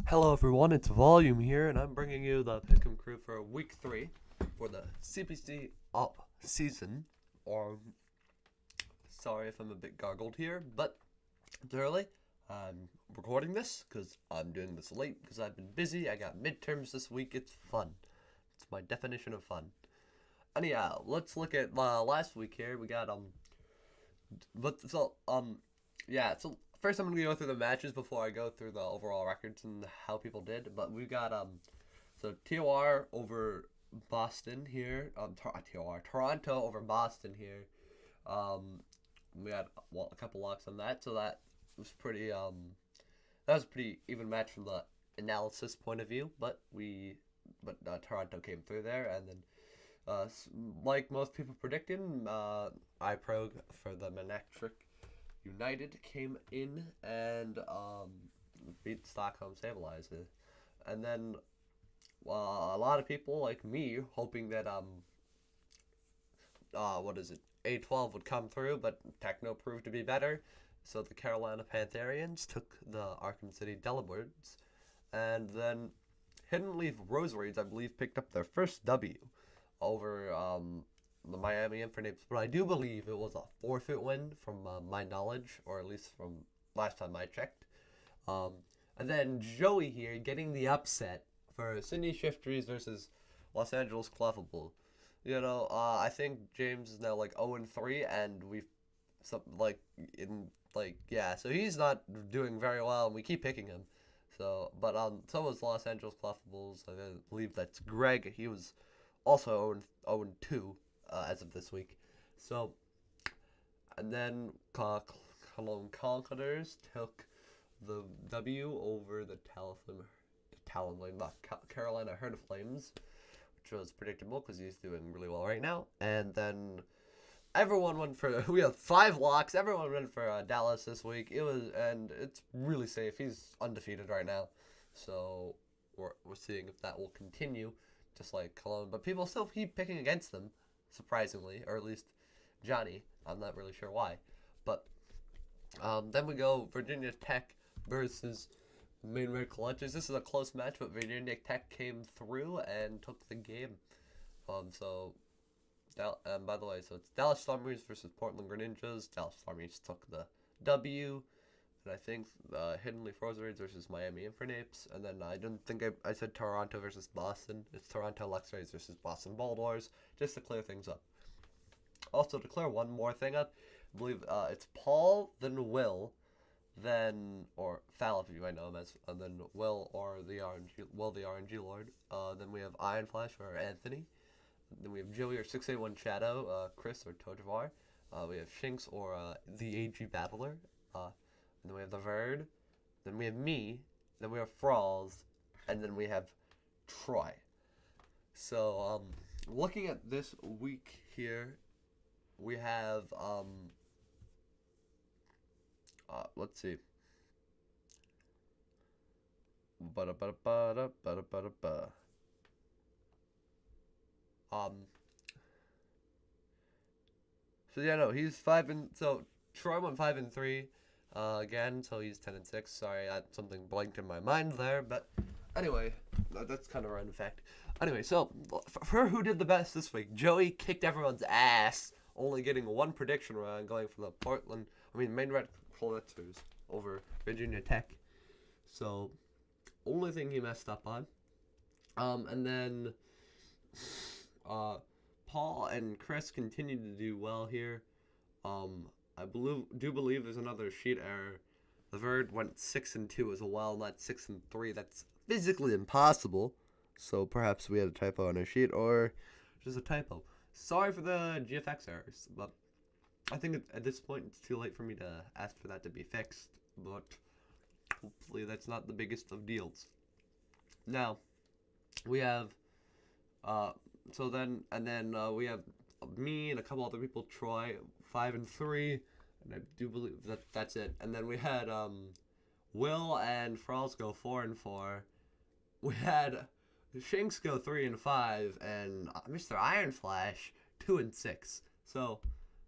Hello everyone, it's Volume here, and I'm bringing you the Pick'em crew for week 3 for the CPC Offseason. Or, sorry if I'm a bit gargled here, but it's early. I'm recording this because I'm doing this late because I've been busy. I got midterms this week. It's fun. It's my definition of fun. Anyhow, let's look at last week here. We got so first I'm gonna go through the matches before I go through the overall records and how people did. But we got so TOR over Boston here. Toronto over Boston here. We had a couple locks on that, so that was a pretty even match from the analysis point of view. But Toronto came through there, and then like most people predicted, iPro for the Manectric United came in and beat Stockholm Stabilizer. And then a lot of people like me hoping that A12 would come through, but Techno proved to be better. So the Carolina Pantherians took the Arkham City Delibirds, and then Hidden Leaf Rosaries, I believe, picked up their first W over the Miami Infernape, but I do believe it was a forfeit win from my knowledge, or at least from last time I checked. And then Joey here getting the upset for Sydney Shiftries versus Los Angeles Clefable. I think James is now like 0-3, and so he's not doing very well, and we keep picking him. So was Los Angeles Clefables. I believe that's Greg. He was also 0-2. As of this week. So, and then Cologne Conquerors took the W over the Carolina Hurtiflames, which was predictable because he's doing really well right now. And then we have 5 locks. Everyone went for Dallas this week. And it's really safe. He's undefeated right now. So we're seeing if that will continue, just like Cologne. But people still keep picking against them, surprisingly, or at least Johnny. I'm not really sure why. But then we go Virginia Tech versus Main Red Clutches. This is a close match, but Virginia Tech came through and took the game. By the way, so it's Dallas Stormers versus Portland Greninjas. Dallas Stormers took the W. And I think Hidden Leaf Rosaries versus Miami Infernapes. And then I didn't think I said Toronto versus Boston. It's Toronto Luxrays versus Boston Baldors, just to clear things up. Also, to clear one more thing up, I believe it's Paul, then Will, or Fal if you might know him as, and then Will the RNG Lord. Then we have Iron Flash or Anthony. Then we have Joey or 681 Shadow, Chris or Tojavar. We have Shinx or the AG Battler. And then we have the Verd, then we have me, then we have Frawls, and then we have Troy. So, looking at this week here, we have, let's see. He's 5 so Troy went 5-3. Again, so he's 10-6. Sorry, something blanked in my mind there, but anyway, that's kind of a random fact. Anyway, so for who did the best this week, Joey kicked everyone's ass, only getting one prediction wrong, going for the Main Red Clutches over Virginia Tech. So, only thing he messed up on. And then Paul and Chris continued to do well here. I do believe there's another sheet error. The Verd went 6-2 as well, not 6-3. That's physically impossible. So perhaps we had a typo on our sheet, or just a typo. Sorry for the GFX errors, but I think at this point it's too late for me to ask for that to be fixed. But hopefully that's not the biggest of deals. Now we have we have me and a couple other people, Troy, 5-3, and I do believe that's it. And then we had Will and Frawls go 4-4. We had Shinx go 3-5, and Mr. Iron Flash 2-6. So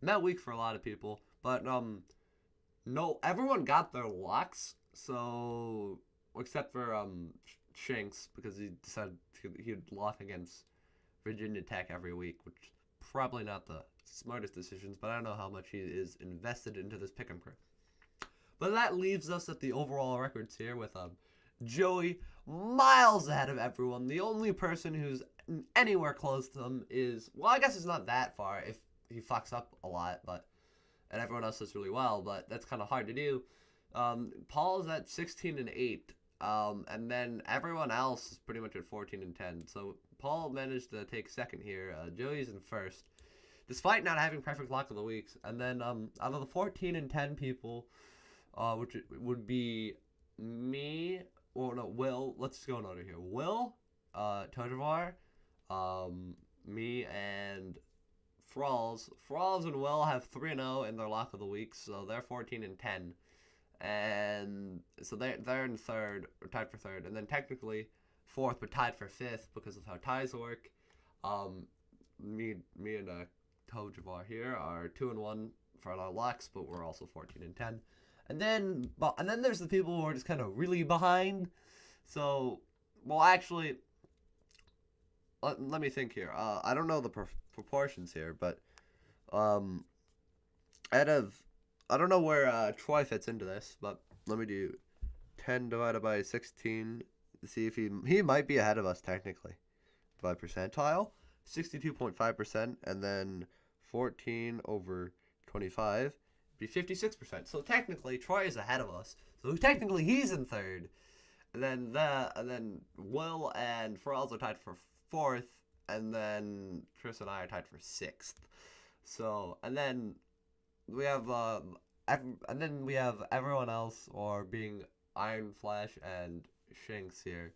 not weak for a lot of people, but no, everyone got their locks. So except for Shanks, because he decided he'd lock against Virginia Tech every week, which probably not the smartest decisions, but I don't know how much he is invested into this pick'em crew. But that leaves us at the overall records here with Joey miles ahead of everyone. The only person who's anywhere close to him is, well, I guess it's not that far if he fucks up a lot, and everyone else does really well, but that's kind of hard to do. Paul's at 16-8, and then everyone else is pretty much at 14-10. So Paul managed to take second here. Joey's in first, despite not having perfect lock of the weeks. And then out of the 14-10 people, which would be me, or no, Will. Let's go in order here. Will, Tojavar, me, and Froakies. Froakies and Will have 3-0 in their lock of the week, so they're 14-10. And so they're in third, or tied for third, and then technically fourth, but tied for fifth because of how ties work. Me and Tojavar here are 2-1 for our locks, but we're also 14-10. And then there's the people who are just kind of really behind. So, well, actually, let me think here. I don't know the proportions here, but I don't know where Troy fits into this, but let me do 10 divided by 16 to see if he might be ahead of us technically by percentile, 62.5%, and then 14 over 25 be 56%. So technically Troy is ahead of us. So technically he's in third. And then Will and Froakies are tied for fourth, and then Chris and I are tied for sixth. So and then we have everyone else, or being Iron Flash and Shanks here,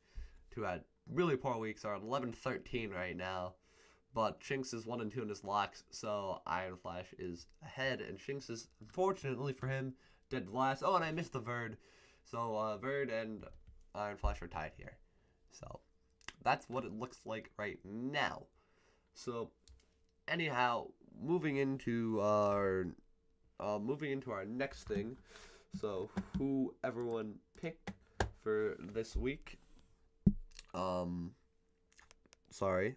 who had really poor weeks, are at 11-13 right now. But Shanks is 1-2 in his locks, so Iron Flash is ahead, and Shanks is, unfortunately for him, dead last. Oh, and I missed the Verd. So Verd and Iron Flash are tied here. So that's what it looks like right now. So anyhow, moving into our next thing. So who everyone picked for this week. Sorry.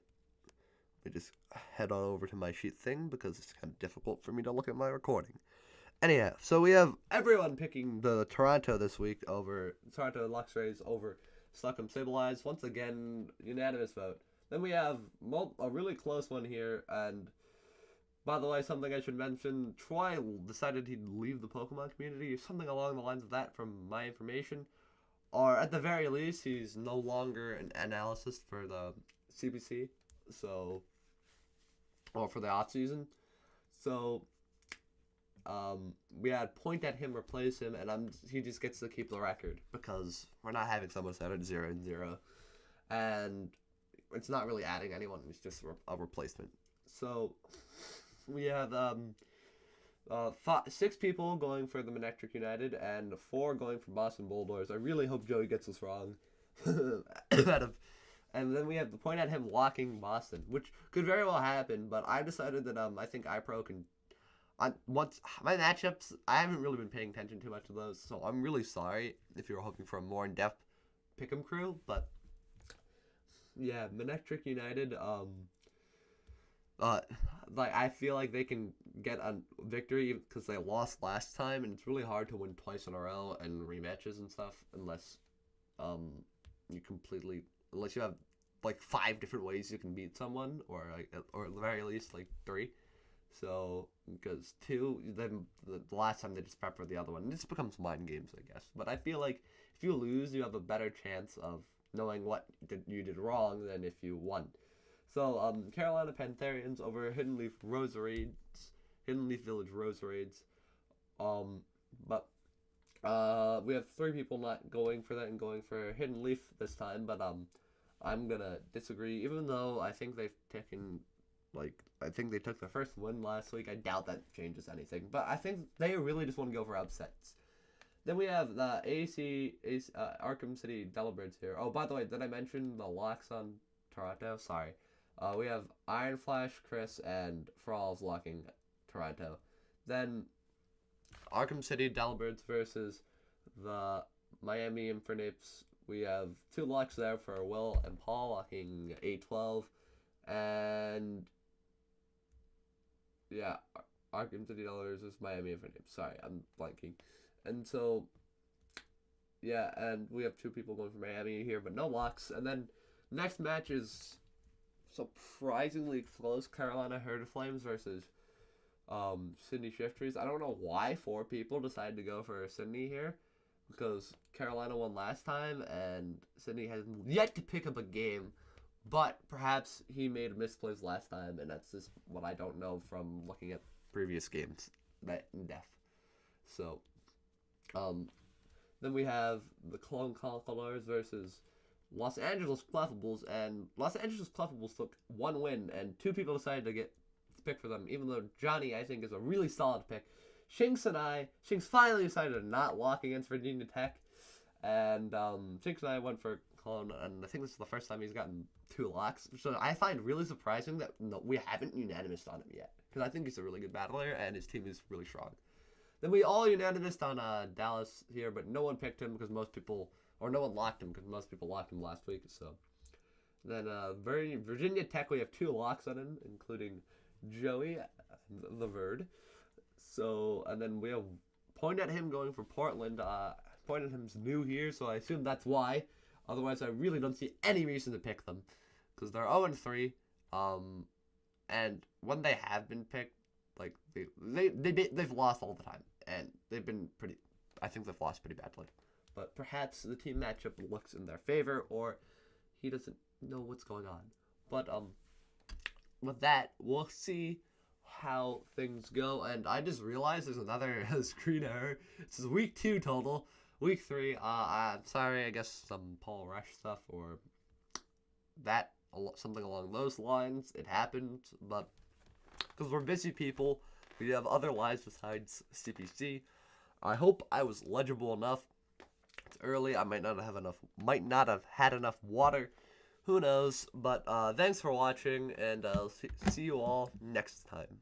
Let me just head on over to my sheet thing because it's kind of difficult for me to look at my recording. Anyhow, so we have everyone picking the Toronto this week over Toronto Luxrays over Slocum Stabilize. Once again, unanimous vote. Then we have a really close one here, and by the way, something I should mention, Troy decided he'd leave the Pokemon community, or something along the lines of that from my information. Or at the very least, he's no longer an analyst for the CPC, or for the offseason. So, we had Point at him replace him, and he just gets to keep the record, because we're not having someone set at 0-0. And it's not really adding anyone, it's just a replacement. So we have 6 people going for the Manectric United and 4 going for Boston Bulldogs. I really hope Joey gets this wrong. And then we have the Point at him locking Boston, which could very well happen, but I decided that I think iPro can. Once my matchups, I haven't really been paying attention too much to those, so I'm really sorry if you're hoping for a more in-depth pick'em crew, but yeah, Manectric United, like I feel like they can get a victory because they lost last time, and it's really hard to win twice in a row and rematches and stuff unless you have like 5 different ways you can beat someone, or at the very least like 3. So because 2, then the last time they just pepper the other one, and this becomes mind games, I guess. But I feel like if you lose, you have a better chance of knowing what you did wrong than if you won. So, Carolina Pantherians over Hidden Leaf Village Roserades. But we have 3 people not going for that and going for Hidden Leaf this time. But I'm gonna disagree, even though I think they've taken, I think they took the first win last week. I doubt that changes anything. But I think they really just want to go for upsets. Then we have the Arkham City Delibirds here. Oh, by the way, did I mention the locks on Toronto? Sorry. We have Iron Flash, Chris, and Froakies locking Toronto. Then Arkham City Delibirds versus the Miami Infernapes we have 2 locks there for Will and Paul, locking 8-12. And yeah, Arkham $50 is Miami if I name. Sorry, I'm blanking. And so, yeah, and we have 2 people going for Miami here, but no locks. And then next match is surprisingly close. Carolina Hurtiflames versus Sydney Shifters. I don't know why 4 people decided to go for Sydney here, because Carolina won last time and Sydney has yet to pick up a game. But perhaps he made misplays last time, and that's just what I don't know from looking at previous games that in depth. So, then we have the Cologne Conquerors versus Los Angeles Cleffables, and Los Angeles Cleffables took 1 win, and 2 people decided to pick for them, even though Johnny, I think, is a really solid pick. Shinx finally decided to not lock against Virginia Tech, and Shinx and I went for Cologne, and I think this is the first time he's gotten 2 locks, so I find really surprising that we haven't unanimous on him yet, because I think he's a really good battler, and his team is really strong. Then we all unanimous on Dallas here, but no one picked him because most people, or no one locked him because most people locked him last week. So then Virginia Tech, we have 2 locks on him, including Joey, the Verd. So, and then we have Point at Him going for Portland. Point at Him's new here, so I assume that's why. Otherwise, I really don't see any reason to pick them, because they're 0-3. And when they have been picked, like they've lost all the time, and they've been pretty. I think they've lost pretty badly. But perhaps the team matchup looks in their favor, or he doesn't know what's going on. But with that, we'll see how things go. And I just realized there's another screen error. This is week 2 total. Week 3. I'm sorry. I guess some Paul Rush stuff or that, something along those lines. It happened, but because we're busy people, we have other lives besides CPC. I hope I was legible enough. It's early. I might not have had enough water. Who knows? But thanks for watching, and I'll see you all next time.